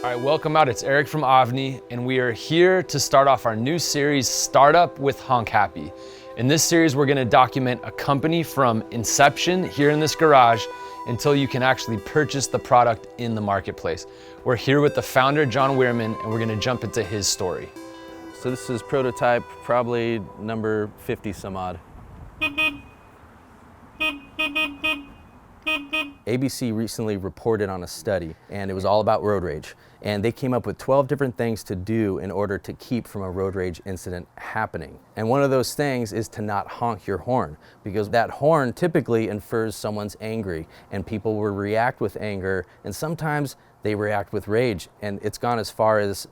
All right, welcome out. It's Eric from Avni, and we are here to start off our new series, Startup with Honk Happy. In this series, we're gonna document a company from inception here in this garage until you can actually purchase the product in the marketplace. We're here with the founder, John Wierman, and we're gonna jump into his story. So this is prototype probably number 50 some odd. ABC recently reported on a study, and it was all about road rage. And they came up with 12 different things to do in order to keep from a road rage incident happening. And one of those things is to not honk your horn, because that horn typically infers someone's angry, and people will react with anger, and sometimes they react with rage. And it's gone as far as,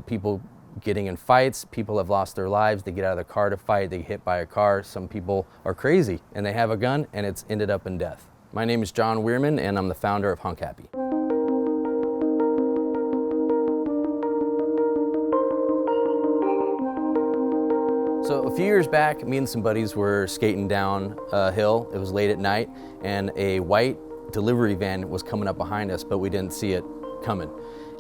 people getting in fights, people have lost their lives, they get out of the car to fight, they get hit by a car. Some people are crazy and they have a gun and it's ended up in death. My name is John Wierman and I'm the founder of Honk Happy. So a few years back, me and some buddies were skating down a hill. It was late at night and a white delivery van was coming up behind us, but we didn't see it coming.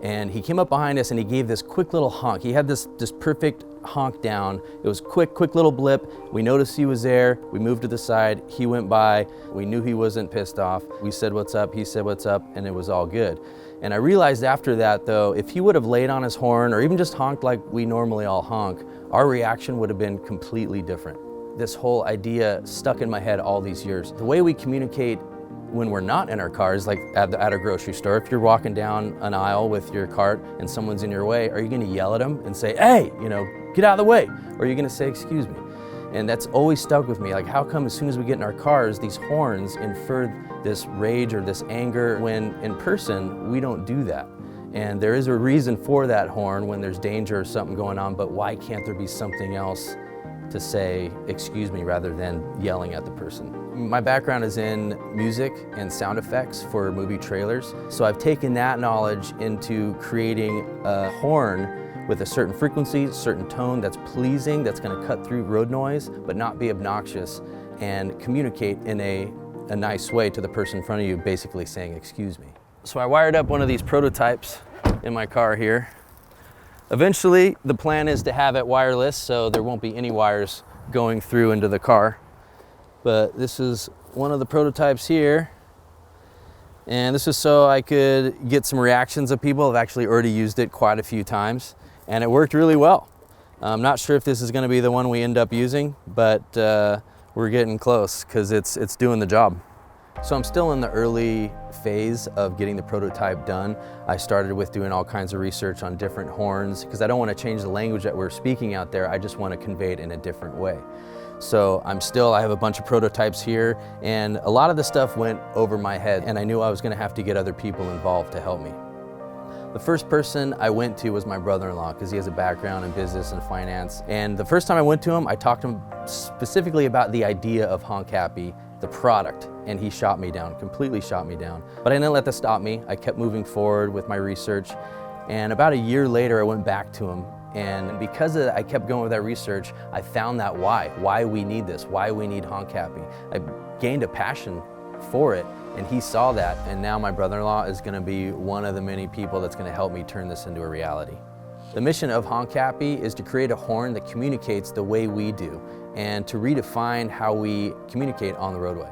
And he came up behind us and he gave this quick little honk. He had this perfect honk down. It was quick little blip. We noticed he was there. We moved to the side. He went by. We knew he wasn't pissed off. We said, "What's up?" He said, "What's up?" And it was all good. And I realized after that, though, if he would have laid on his horn or even just honked like we normally all honk, our reaction would have been completely different. This whole idea stuck in my head all these years. The way we communicate when we're not in our cars, like at a grocery store, if you're walking down an aisle with your cart and someone's in your way, are you gonna yell at them and say, "Hey, get out of the way"? Or are you gonna say, "Excuse me"? And that's always stuck with me. Like, how come as soon as we get in our cars, these horns infer this rage or this anger, when in person, we don't do that? And there is a reason for that horn when there's danger or something going on, but why can't there be something else to say "excuse me" rather than yelling at the person? My background is in music and sound effects for movie trailers. So I've taken that knowledge into creating a horn with a certain frequency, certain tone that's pleasing, that's gonna cut through road noise, but not be obnoxious, and communicate in a nice way to the person in front of you, basically saying "excuse me." So I wired up one of these prototypes in my car here. Eventually, the plan is to have it wireless, so there won't be any wires going through into the car. But this is one of the prototypes here. And this is so I could get some reactions of people. I've actually already used it quite a few times, and it worked really well. I'm not sure if this is gonna be the one we end up using, but we're getting close because it's doing the job. So I'm still in the early phase of getting the prototype done. I started with doing all kinds of research on different horns because I don't want to change the language that we're speaking out there. I just want to convey it in a different way. So I have a bunch of prototypes here, and a lot of the stuff went over my head, and I knew I was going to have to get other people involved to help me. The first person I went to was my brother-in-law because he has a background in business and finance. And the first time I went to him, I talked to him specifically about the idea of Honk Happy, the product, and he shot me down, completely shot me down. But I didn't let that stop me. I kept moving forward with my research, and about a year later I went back to him, and because of that, I kept going with that research, I found that why we need this, why we need Honk Happy. I gained a passion for it, and he saw that, and now my brother-in-law is gonna be one of the many people that's gonna help me turn this into a reality. The mission of Honk Happy is to create a horn that communicates the way we do and to redefine how we communicate on the roadway.